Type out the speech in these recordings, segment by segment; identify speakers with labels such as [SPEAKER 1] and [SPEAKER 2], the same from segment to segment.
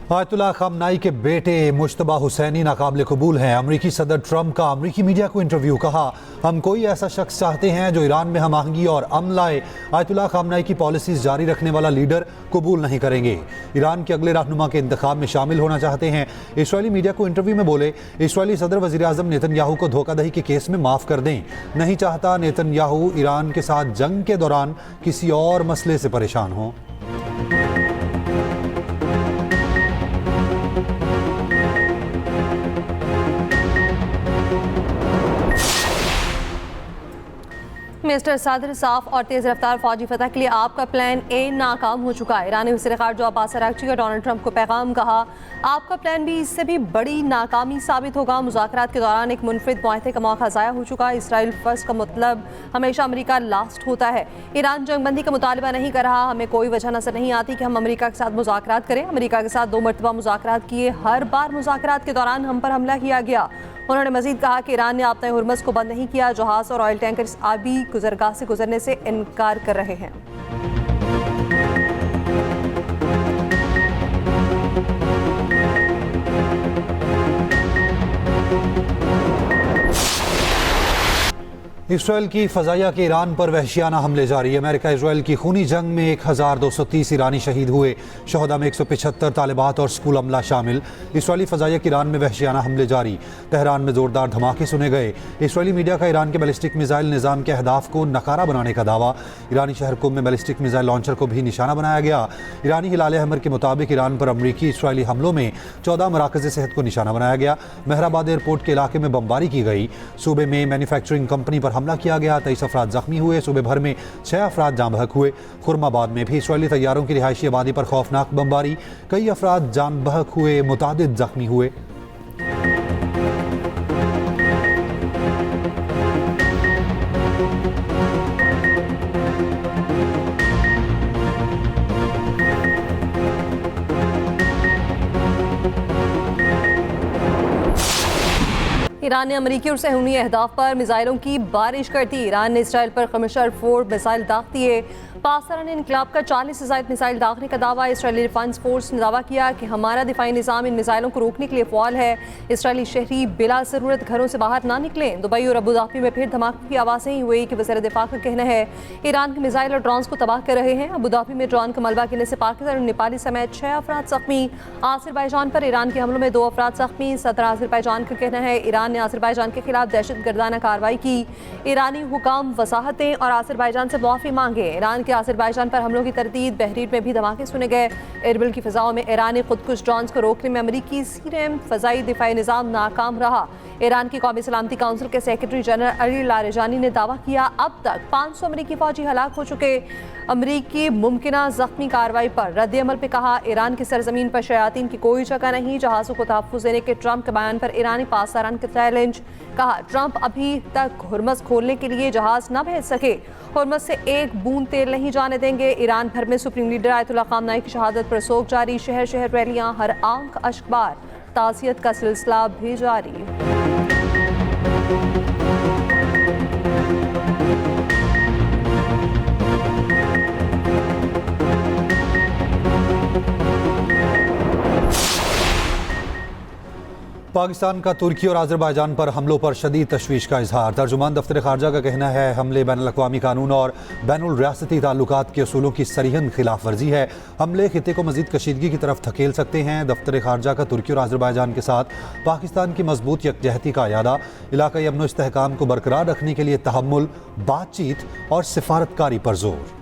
[SPEAKER 1] Ayatollah खamenei के बेटे मुश्तबा हुसैनी नाकाबिल कबूल हैं। अमरीकी सदर ट्रंप का अमरीकी मीडिया को इंटरव्यू। कहा, हम कोई ऐसा शख्स चाहते हैं जो ईरान में हम आहंगी और अमन लाए। आयतुल्लाह खamenei की पॉलिसीज जारी रखने वाला लीडर कबूल नहीं करेंगे। ईरान के अगले रहनुमा के इंतखाब में शामिल होना चाहते हैं। इसराइली मीडिया को इंटरव्यू में बोले, इसराइली सदर वज़ीर आज़म नेतन्याहू को धोखाधड़ी के केस में माफ़ कर दें। नहीं चाहता नेतन्याहू ईरान के साथ जंग के दौरान किसी और मसले से परेशान हों।
[SPEAKER 2] मिस्टर सादर, साफ और तेज रफ्तार फौजी फतह के लिए आपका प्लान ए नाकाम हो चुका है। ईरानी वज़ीर जो अब्बास अराग़ची का डोनाल्ड ट्रंप को पैगाम। कहा, आपका प्लान भी इससे भी बड़ी नाकामी साबित होगा। मुज़ाकरात के दौरान एक मुनफरिद मुआहदे का मौका ज़ाया हो चुका है। इसराइल फर्स्ट का मतलब हमेशा अमेरिका लास्ट होता है। ईरान जंगबंदी का मुतालबा नहीं कर रहा। हमें कोई वजह नजर नहीं आती कि हम अमेरिका के साथ मुज़ाकरात करें। अमेरिका के साथ 2 मरतबा मुज़ाकरात किए, हर बार मुज़ाकरात के दौरान हम पर हमला किया गया। उन्होंने मजीद कहा कि ईरान ने आपने हुर्मस को बंद नहीं किया। जहाज़ और ऑयल टैंकर्स आबी गुजरगाह से गुजरने से इनकार कर रहे हैं।
[SPEAKER 1] इसराइल की फ़ज़ाइया के ईरान पर वहशियाना हमले जारी। अमेरिका इसराइल की खूनी जंग में 1230 ईरानी शहीद हुए। शहदा में 175 तालिबात और स्कूल अमला शामिल। इसराइली फ़ज़ाइया के ईरान में वहशियाना हमले जारी। तेहरान में ज़ोरदार धमाके सुने गए। इसराइली मीडिया का ईरान के बैलिस्टिक मिसाइल निज़ाम के अहदाफ को नकारा बनाने का दावा। ईरानी शहर कुम में बैलिस्टिक मिसाइल लॉन्चर को भी निशाना बनाया गया। ईरानी हिलाल अहमर के मुताबिक ईरान पर अमरीकी इसराइली हमलों में 14 मराकज़ सेहत को निशाना बनाया गया। मेहराबाद एयरपोर्ट के इलाके में बमबारी की गई। सूबे में मैन्युफैक्चरिंग कंपनी पर हमला किया गया। 23 अफराद जख्मी हुए। सूबे भर में 6 अफराद जान बहक हुए। खुरमाबाद में भी इसराइली तैयारों की रिहायशी आबादी पर खौफनाक बमबारी। कई अफराद जान बहक हुए, मुतादिद जख्मी हुए।
[SPEAKER 2] ईरान ने अमरीकी और सहूनी अहदाफ पर मिसाइलों की बारिश कर दी। ईरान ने इसराइल पर खमशर 4 मिसाइल दाग दिए। पाकिस्तान ने इनकलाब का 40 से ज़ायद मिसाइल दागने का दावा। इसराइली डिफेंस फोर्स ने दावा किया कि हमारा दिफाई निज़ाम इन मिसाइलों को रोकने के लिए फ़ाल है। इसराइली शहरी बिला ज़रूरत घरों से बाहर ना निकलें। दुबई और अबूधाबी में फिर धमाके की आवाज़ें हुई कि वज़ीर दिफा का कहना है ईरान के मिसाइल और ड्रोन्स को तबाह कर रहे हैं। अबूधाबी में ड्रोन का मलबा गिरने से पाकिस्तान और नेपाली समेत 6 अफराद जख्मी। आज़रबाईजान पर ईरान के हमलों में 2 अफराद जख्मी। सदर आज़रबाईजान का कहना है ईरान ने आज़रबाईजान के खिलाफ दहशतगर्दाना कार्रवाई की। ईरानी हुकाम वसाहतें और आज़रबाईजान से मुआफ़ी मांगे। ईरान के आज़रबाईजान पर हमलों की तरदीद। बहरीन में भी धमाके सुने गए। एरबिल की फ़िज़ाओं में ईरानी खुदकुश ड्रोन्स को रोकने में अमरीकी सीरेम फ़ज़ाई दिफाई निज़ाम नाकाम रहा। ईरान की कौमी सलामती काउंसिल के सेक्रेटरी जनरल अली लारेजानी ने दावा किया अब तक 500 अमरीकी फ़ौजी हलाक हो चुके। अमरीकी मुमकिना ज़ख्मी कार्रवाई पर रद्द-ए-अमल पे कहा, ईरान की सरजमीन पर शयातीन की कोई जगह नहीं। जहाज़ों को तहफ़्फ़ुज़ देने के ट्रंप के बयान पर ईरानी पासदारान का चैलेंज। कहा, ट्रंप अभी तक हुर्मस खोलने के लिए जहाज़ न भेज सके। हुर्मस से एक बूंद तेल नहीं जाने देंगे। ईरान भर में सुप्रीम लीडर आयतुल्लाह खamenei की शहादत पर सोग जारी। शहर शहर रैलियां, हर आंख अश्कबार। ताज़ियत का सिलसिला भी जारी।
[SPEAKER 1] पाकिस्तान का तुर्की और आज़रबाईजान पर हमलों पर शदीद तशवीश का इजहार। तर्जुमान दफ्तर ख़ारजा का कहना है हमले बैनुल-अक़वामी कानून और बैनुल रियासती ताल्लुकात के असूलों की सरीहन खिलाफ वर्जी है। हमले खित्ते को मज़ीद कशीदगी की तरफ धकेल सकते हैं। दफ्तर ख़ारजा का तुर्की और आज़रबाईजान के साथ पाकिस्तान की मजबूत यकजहती का यादा। इलाक़ाई अमन व इस्तेहकाम को बरकरार रखने के लिए तहम्मुल, बातचीत और सिफारतकारी पर जोर।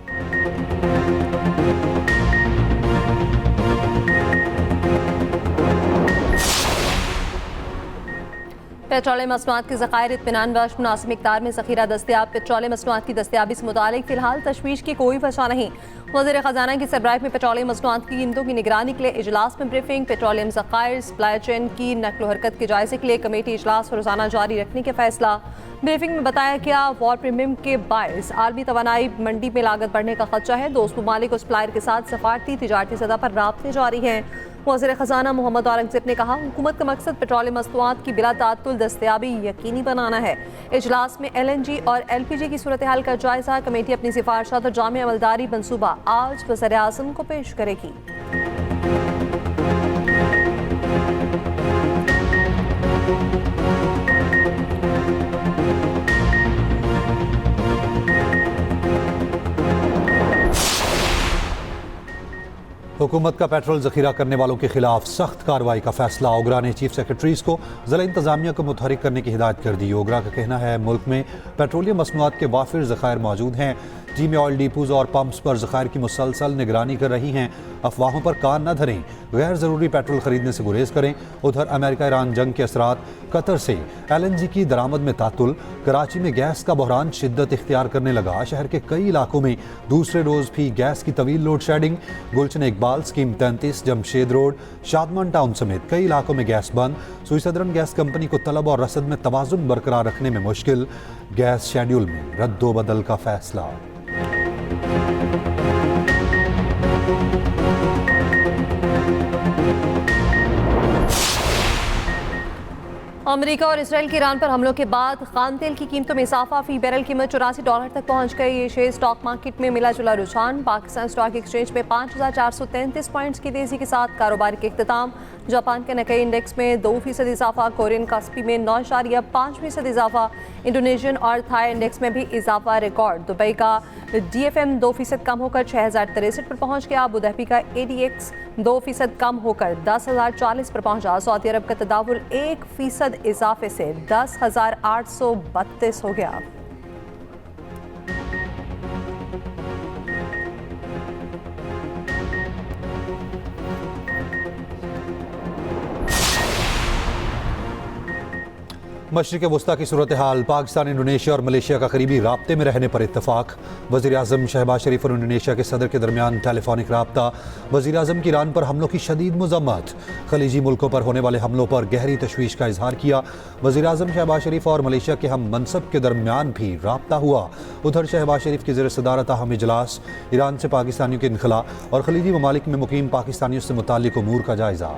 [SPEAKER 2] पेट्रोलियम मसनूआत के ज़खायर इत्मीनान बख्श मुनासिब मिक़दार में ज़ख़ीरा दस्तयाब। पेट्रोलियम मसनूआत की दस्तयाबी से मुतालिक फ़िलहाल तशवीश की कोई वजह नहीं। वज़ीर ख़ज़ाना की सरबराही में पेट्रोलियम मसनूआत की कीमतों की निगरानी के लिए इजलास में ब्रीफिंग। पेट्रोलियम ज़खायर सप्लाई चेन की नक़्ल हरकत के जायज़े के लिए कमेटी इजलास रोज़ाना जारी रखने का फ़ैसला। ब्रीफिंग में बताया गया वॉर प्रीमियम के बायस आलमी तवानाई मंडी में लागत बढ़ने का खदशा है। दोस्त ममालिक और सप्लायर के साथ सफारती तिजारती सतह पर राब्ते जारी हैं। वज़ीर ख़ज़ाना मोहम्मद औरंगज़ेब ने कहा, हुकूमत का मकसद पेट्रोलियम मसनूआत की बिला ताअत्तुल दस्तयाबी यकीनी बनाना है। इजलास में LNG और LPG की सूरत हाल का जायज़ा। कमेटी अपनी सिफारिशात और जामे अमलदारी मंसूबा आज वज़ीर आज़म को पेश करेगी।
[SPEAKER 1] हुकूमत का पेट्रोल जखीरा करने वालों के खिलाफ सख्त कार्रवाई का फैसला। ओगरा ने चीफ सेक्रेटरीज को जिला इंतजामिया को मुतहरिक करने की हिदायत कर दी। ओगरा का कहना है मुल्क में पेट्रोलियम मसनूआत के वाफिर ज़खायर मौजूद हैं। टीमें ऑयल डिपोज और पंप्स पर ज़खायर की मुसलसल निगरानी कर रही हैं। अफवाहों पर कान न धरें, गैर ज़रूरी पेट्रोल खरीदने से गुरेज करें। उधर अमेरिका ईरान जंग के असरात, कतर से LNG की दरामद में तातुल, कराची में गैस का बहरान शिद्दत इख्तियार करने लगा। शहर के कई इलाकों में दूसरे रोज़ भी गैस की तवील load shedding. Gulshan Iqbal scheme 33, Jamshed road, Shadman town समेत कई इलाकों में गैस बंद। सुई सदरन गैस कंपनी को तलब और रसद में तवाज़ुन बरकरार रखने में मुश्किल। गैस शेड्यूल में रद्दोबदल का फैसला।
[SPEAKER 2] अमेरिका और इसराइल के ईरान पर हमलों के बाद खान तेल की कीमतों में इजाफा। फी बैरल कीमत $84 तक पहुंच गई। ये शेयर स्टॉक मार्केट में मिला जुला रुझान। पाकिस्तान स्टॉक एक्सचेंज में 5433 पॉइंट्स की तेजी के साथ कारोबार के इख्तिताम। जापान के नकई इंडेक्स में 2% इजाफा। कोरियन कास्पी में 9.5% इजाफा। इंडोनेशियन और थाई इंडेक्स में भी इजाफा रिकॉर्ड। दुबई का DFM 2% कम होकर 6063 पर पहुंच गया। अबू धाबी का ADX 2% कम होकर 10,040 पर पहुंचा। सऊदी अरब का तदावुल 1% इजाफे से 10,832 हो गया।
[SPEAKER 1] मशरिक़ वस्ता की सूरत हाल, पाकिस्तान, इंडोनेशिया और मलेशिया का करीबी राब्ते में रहने पर इत्तफाक। वज़ीर आज़म शहबाज शरीफ और इंडोनेशिया के सदर के दरमियान टेलीफोनिक राब्ता। वज़ीर आज़म की ईरान पर हमलों की शदीद मज़म्मत। खलीजी मुल्कों पर होने वाले हमलों पर गहरी तशवीश का इजहार किया। वज़ीर आज़म शहबाज शरीफ और मलेशिया के हम मनसब के दरमियान भी राब्ता हुआ। उधर शहबाज शरीफ की ज़ेर सदारत अहम इजलास, ईरान से पाकिस्तानियों के इनखला और खलीजी ममालिक में मुकीम पाकिस्तानियों से मुताल्लिक़ उमूर का जायज़ा।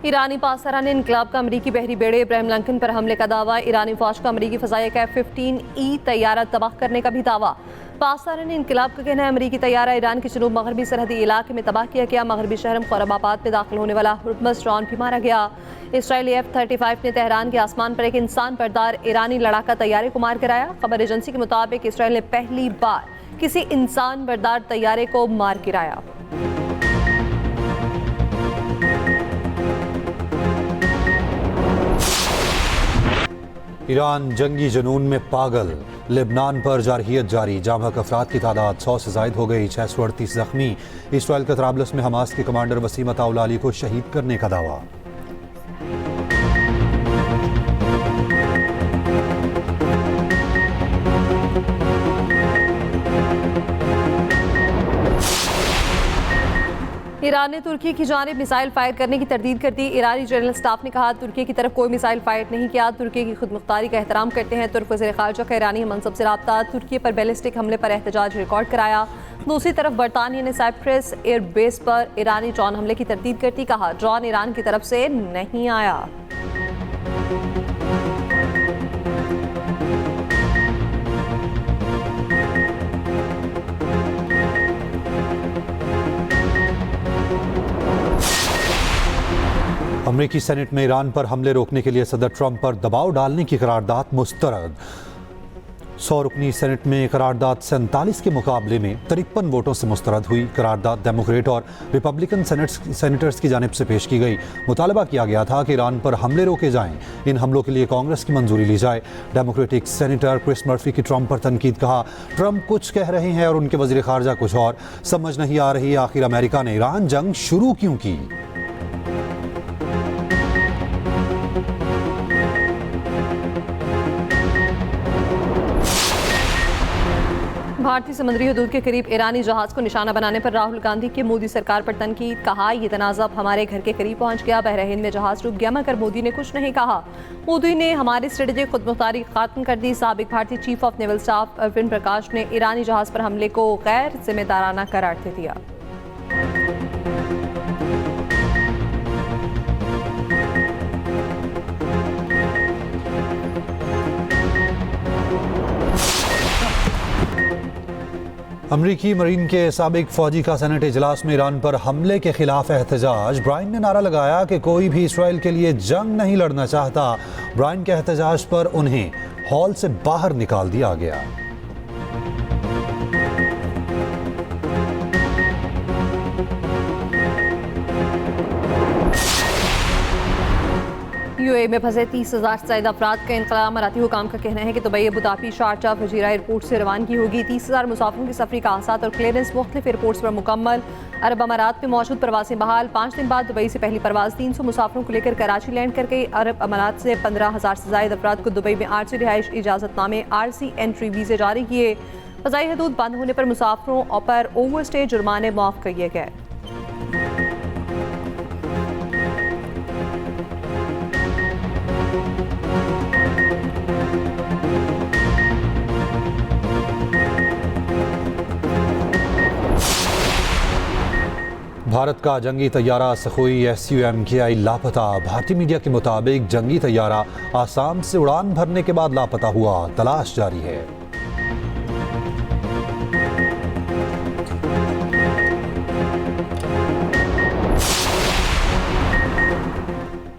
[SPEAKER 2] ईरानी पासदारान इनकलाब का अमरीकी बहरी बेड़े इब्राहिम लिंकन पर हमले का दावा। ईरानी फौज का अमरीकी फ़ज़ाइया का F-15E तैयारा तबाह करने का भी दावा। पासदारान इनकलाब का कहना है अमरीकी तैयारा ईरान के जनूब मगरबी सरहदी इलाके में तबाह किया गया। मगरबी शहर खुरमाबाद में दाखिल होने वाला हुर्मज़ ड्रोन भी मारा गया। इसराइली F-35 ने तेहरान के आसमान पर एक इंसान बरदार ईरानी लड़ाका तैयारे को मार गिराया। खबर एजेंसी के मुताबिक इसराइल ने पहली बार किसी इंसान बरदार तैयारे को मार गिराया।
[SPEAKER 1] ईरान जंगी जुनून में पागल, लेबनान पर जारहियत जारी। जामहक अफराद की तादाद 100 से जायद हो गई। 638 जख्मी। इसराइल के तराबलस में हमास के कमांडर वसीम अताउलाली को शहीद करने का दावा।
[SPEAKER 2] ईरान ने तुर्की की जानिब मिसाइल फायर करने की तरदीद कर दी। ईरानी जनरल स्टाफ ने कहा तुर्की की तरफ कोई मिसाइल फायर नहीं किया। तुर्की की खुद मुख्तारी का एहतराम करते हैं। तुर्क वज़ीर ख़ारजा का ईरानी मनसब से रब्ता। तुर्की पर बैलिस्टिक हमले पर एहतजाज रिकॉर्ड कराया। दूसरी तरफ बरतानिया ने साइप्रस एयरबेस पर ईरानी ड्रोन हमले की तरदीद करती कहा ड्रोन ईरान की तरफ से नहीं आया।
[SPEAKER 1] अमरीकी सेनेट में ईरान पर हमले रोकने के लिए सदर ट्रंप पर दबाव डालने की करारदाद मुस्तरद। 100 रुकनी सेनेट में करारदाद 47 के मुकाबले में 53 वोटों से मुस्तरद हुई। करारदाद डेमोक्रेट और रिपब्लिकन सेनेटर्स की जानिब से पेश की गई। मुतालबा किया गया था कि ईरान पर हमले रोके जाएं। इन हमलों के लिए कांग्रेस की मंजूरी ली जाए। डेमोक्रेटिक सेनेटर क्रिस मर्फी की ट्रंप पर तनकीद। कहा ट्रंप कुछ कह रहे हैं और उनके वज़ीर ख़ारजा कुछ और। समझ नहीं आ रही आखिर अमेरिका ने ईरान जंग शुरू क्यों की।
[SPEAKER 2] भारतीय समुद्री हदूद के करीब ईरानी जहाज को निशाना बनाने पर राहुल गांधी की मोदी सरकार पर तनकीद। कहा यह तनाज़ा अब हमारे घर के करीब पहुंच गया। बहरीन में जहाज डूब गया मगर मोदी ने कुछ नहीं कहा। मोदी ने हमारी स्ट्रेटेजिक खुदमुख्तारी खत्म कर दी। साबिक भारतीय chief of naval staff Arvind Prakash ने ईरानी जहाज पर हमले को गैर जिम्मेदाराना करार दे दिया।
[SPEAKER 1] अमरीकी मरीन के साबिक फौजी का सेनेट इजलास में ईरान पर हमले के खिलाफ एहतजाज। ब्रायन ने नारा लगाया कि कोई भी इसराइल के लिए जंग नहीं लड़ना चाहता। ब्रायन के एहतजाज पर उन्हें हॉल से बाहर निकाल दिया गया।
[SPEAKER 2] यूए में फंसे 30,000 से ज्यादा अफराद का इंकलाब। अमाराती हुकाम का कहना है कि दुबई, अबुधाबी, शारजा, फजीरा एयरपोर्ट से रवानगी होगी। 30,000 मुसाफिरों की सफरी का आसात और क्लियरेंस मुख्तलिफ एयरपोर्ट्स पर मुकम्मल। अरब अमारात में मौजूद प्रवासी बहाल। 5 दिन बाद दुबई से पहली परवाज 300 मुसाफिरों को लेकर कराची लैंड कर गई। अरब अमारात से 15,000 से ज्यादा अफराद को दुबई में आर्जी रिहाइश इजाजतनामे आरसी एंट्री वीजे जारी किए। फ़ज़ाई हदूद बंद होने पर मुसाफिरों पर ओवरस्टे जुर्माने माफ़ किए गए।
[SPEAKER 1] भारत का जंगी तैयारा सखोई SUMKI लापता। भारतीय मीडिया के मुताबिक जंगी तैयारा आसाम से उड़ान भरने के बाद लापता हुआ। तलाश जारी है।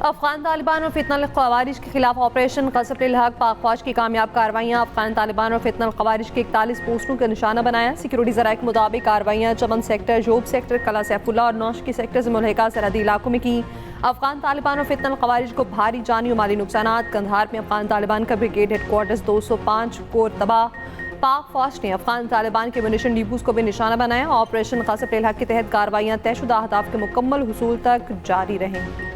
[SPEAKER 2] अफगान तालिबान और फितनल ख़वारिज के खिलाफ ऑपरेशन क़स्र-ए-हक़ पाक फ़ौज की कामयाब कार्रवाइयाँ। अफगान तालिबान और फितनल ख़वारिज के 41 पोस्टों का निशाना बनाया। सिक्योरिटी ज़राए के मुताबिक कार्रवाइयाँ चमन सेक्टर, जोब सेक्टर, कला सैफुल्ला और नौशकी सेक्टर से मुल्हिका सरहदी इलाकों में की। अफगान तालिबान और फितनल ख़वारिज को भारी जानी और माली नुकसानात। कंधार में अफगान तालिबान का ब्रिगेड हेडक्वार्टर्स 205 कोर तबाह। पाक फ़ौज ने अफगान तालिबान के म्यूनिशन डिपोज को भी निशाना बनाया। ऑपरेशन क़स्र-ए-हक़ के तहत कार्रवाइयाँ तयशुदा अहदाफ के मुकम्मल हुसूल तक जारी रहेंगी।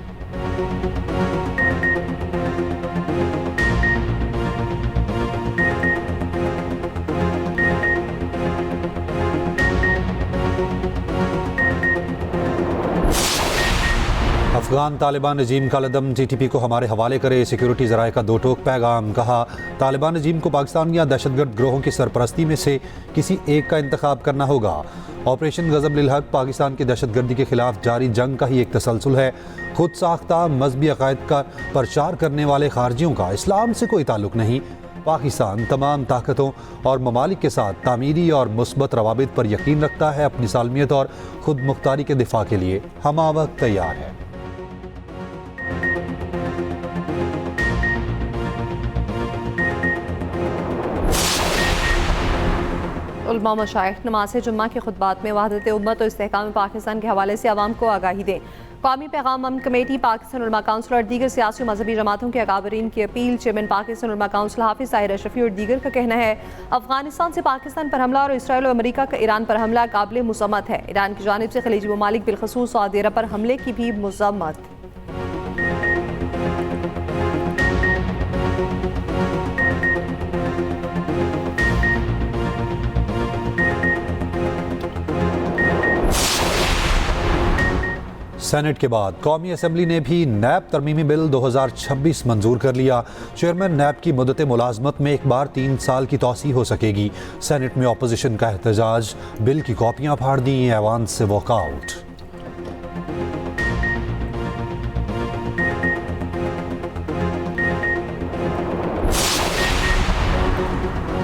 [SPEAKER 1] अफगान तालिबान रजीम का लदम TTP को हमारे हवाले करे। सिक्योरिटी ज़राए का दो टोक पैगाम। कहा, तालिबान रजीम को पाकिस्तान या दहशतगर्द ग्रोहों की सरपरस्ती में से किसी एक का इंतखाब करना होगा। ऑपरेशन ग़ज़ब-लिल-हक़ पाकिस्तान की दहशतगर्दी के खिलाफ जारी जंग का ही एक तसलसल है। खुद साख्ता मजहबी अक़ायद का प्रचार करने वाले खारजियों का इस्लाम से कोई ताल्लुक़ नहीं। पाकिस्तान तमाम ताकतों और ममालिक के साथ तामीरी और मुस्बत रवाबित पर यकीन रखता है। अपनी सालमियत और खुद मुख्तारी के दिफा के लिए हमावक्त तैयार है।
[SPEAKER 2] उलमा मशाइख नमाज़ जुम्मा के खुतबात में वहदत उम्मत और इस्तेहकाम पाकिस्तान के हवाले से आवाम को आगाही दें। कौमी पैगाम अमन कमेटी, पाकिस्तान उलमा काउंसिल और दीगर सियासी मजहबी जमातों के अकाबरीन की अपील। चेयरमैन पाकिस्तान उलमा काउंसिल हाफिज ताहिर अशरफी और दीगर का कहना है, अफगानिस्तान से पाकिस्तान पर हमला और इसराइल और अमेरिका का ईरान पर हमला काबिल मुज़म्मत है। ईरान की जानिब से खलीजी ममालिक बिलखसूस सऊदी अरब पर हमले की भी मुज़म्मत।
[SPEAKER 1] सेनेट के बाद कौमी असम्बली ने भी नैब तरमीमी बिल 2026 मंजूर कर लिया। चेयरमैन नैब की मुद्दत मुलाजमत में एक बार 3 साल की तौसी हो सकेगी। सेनेट में अपोजिशन का एहतजाज, बिल की कॉपियां फाड़ दी, ऐवान से वॉकआउट।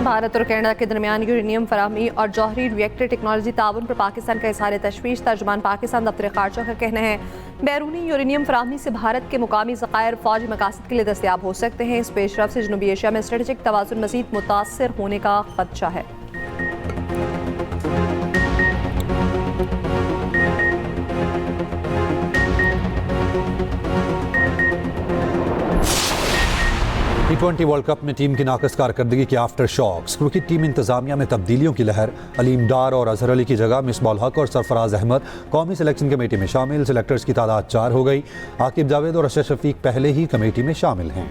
[SPEAKER 2] भारत और कनाडा के दरमियान यूरेनियम फराहमी और जौहरी रिएक्टर टेक्नोलॉजी ताउन पर पाकिस्तान का इज़हार तशवीश। तर्जुमान पाकिस्तान दफ्तर खारजा का कहना है, बैरूनी यूरेनियम फराहमी से भारत के मुकामी ज़खायर फौजी मकासद के लिए दस्तियाब हो सकते हैं। इस पेशरफ से जनूबी एशिया में स्ट्रेटेजिक तवाज़ुन मज़ीद मुतासर होने का खदशा है।
[SPEAKER 1] T20 वर्ल्ड कप में टीम की नाकस कारकर्दगी के आफ्टर शॉक्स। क्रिकेट टीम इंतजामिया में तब्दीलियों की लहर। अलीम डार और अजहर अली की जगह मिसबाउल हक और सरफराज अहमद कौमी सिलेक्शन कमेटी में शामिल। सिलेक्टर्स की तादाद 4 हो गई। आकिब जावेद और अशरफ शफीक पहले ही कमेटी में शामिल हैं।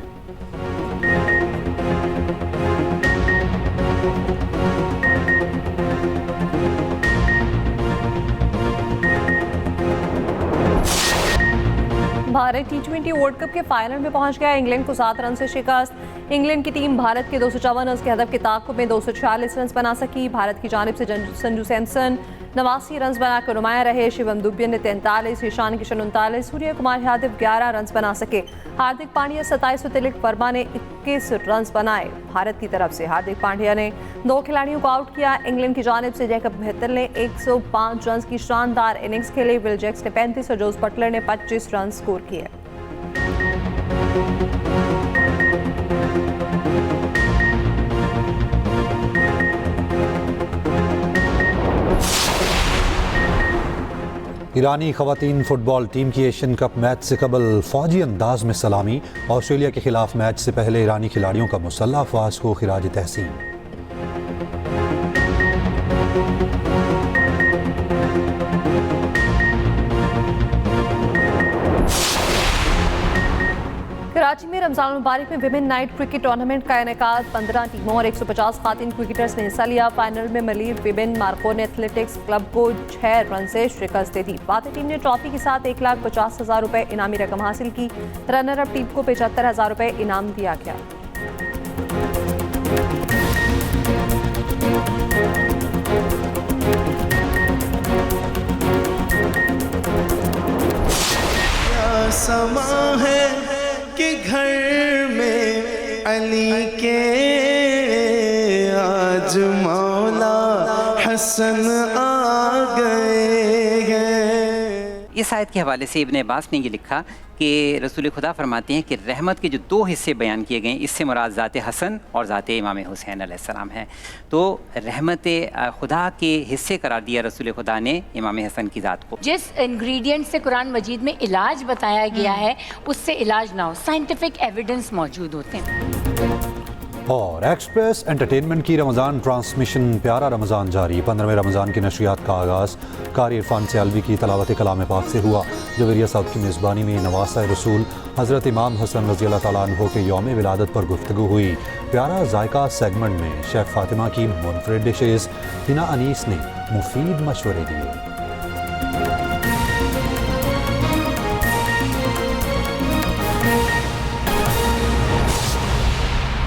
[SPEAKER 2] भारत T20 वर्ल्ड कप के फाइनल में पहुंच गया। इंग्लैंड को 7 रन से शिकस्त। इंग्लैंड की टीम भारत के 254 रन के हदफ के ताक़ुब में 246 रन बना सकी। भारत की जानिब से संजू सैमसन, 89 रन बनाकर नुमाया रहे। शिवम दुबे ने 43, ईशान किशन 39, सूर्य कुमार यादव 11 रन बना सके। हार्दिक पांड्या 27 और तिलक वर्मा ने 21 रन बनाए। भारत की तरफ से हार्दिक पांड्या ने 2 खिलाड़ियों को आउट किया। इंग्लैंड की जानिब से जैकब बेहतर ने 105 रन की शानदार इनिंग्स खेली। विल जैक्स ने 35 और जोस बटलर ने 25 रन स्कोर किए।
[SPEAKER 1] ईरानी ख़वातीन फुटबॉल टीम की एशियन कप मैच से कबल फौजी अंदाज में सलामी। ऑस्ट्रेलिया के खिलाफ मैच से पहले ईरानी खिलाड़ियों का मुसल्लह अफवाज को खिराज तहसीन।
[SPEAKER 2] कराची में रमजान मुबारक में विमेन नाइट क्रिकेट टूर्नामेंट का इनेकाद 15 टीमों और 150 खातिन क्रिकेटर्स ने हिस्सा लिया। फाइनल में मलिर विमेन मार्को ने एथलेटिक्स क्लब को 6 रन से शिकस्त दे दी। फातेह टीम ने ट्रॉफी के साथ 1,50,000 रुपए इनामी रकम हासिल की। रनर अप टीम को 75,000 रुपए इनाम दिया गया।
[SPEAKER 3] समा है कि घर में अली के आज मौला हसन आ गए हैं।
[SPEAKER 4] इस आयत के हवाले से इब्न अब्बास ने ये लिखा कि रसूल खुदा फरमाते हैं कि रहमत के जो 2 हिस्से बयान किए गए, इससे मुराद ज़ाते हसन और ज़ाते इमाम हुसैन अलैहिस्सलाम है। तो रहमत खुदा के हिस्से करार दिया रसूल खुदा ने इमाम हसन की ज़ात को।
[SPEAKER 5] जिस इंग्रेडिएंट से कुरान मजीद में इलाज बताया गया है उससे इलाज ना हो, साइंटिफिक एविडेंस मौजूद होते हैं।
[SPEAKER 1] और एक्सप्रेस एंटरटेनमेंट की रमज़ान ट्रांसमिशन प्यारा रमज़ान जारी। 15वें रमज़ान की नशरियात का आगाज़ कारी इरफान सयालवी की तलावत कलाम पाक से हुआ। जवेरिया साहब की मेज़बानी में नवासा रसूल हज़रत इमाम हसन रज़ी अल्लाह तआला अन्हो के यौम विलादत पर गुफ्तगू हुई। प्यारा जायका सेगमेंट में शेफ़ फातिमा की मुनफरिद डिशेज़ हिना अनीस ने मुफीद मशवरे दिए।